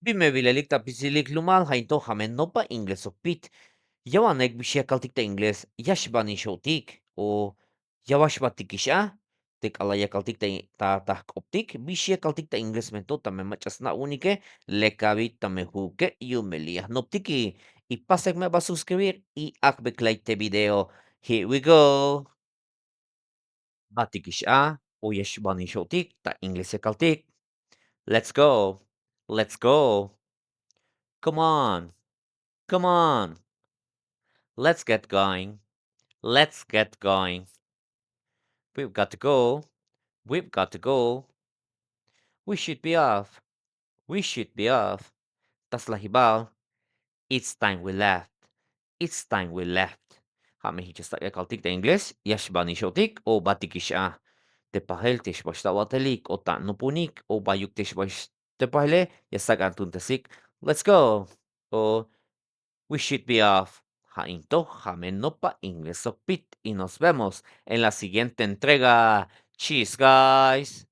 Bime bilelik ta pisilik lumal hainto hamen Nopa Inglés Sok Pete. Yawanek bişyakaltik ta İngiliz yaşbani şotik o yavaş batik işa tek ala yakaltik ta optik bişyakaltik ta İngiliz mento ta me machasna unike lekavit ta me huke yumelia noptiki y pasek me va a suscribir y akbeklaite video. Here we go. Batik işa o yaşbani şotik ta İngiliz yakaltik. Let's go. Let's go. Come on. Come on. Let's get going. Let's get going. We've got to go. We've got to go. We should be off. We should be off. Tas lahibal. It's time we left. It's time we left. Hame hichasta yakaltik de Ingles, yashbani shotik o batikisha. Te pahel tishbashtawatelik o ta nupunik o bayuk tishbash te pahle yasagan tuntesik. Let's go. O we should be off. Jainto, jamen nopa Inglés Sok Pete y nos vemos en la siguiente entrega. Cheers, guys.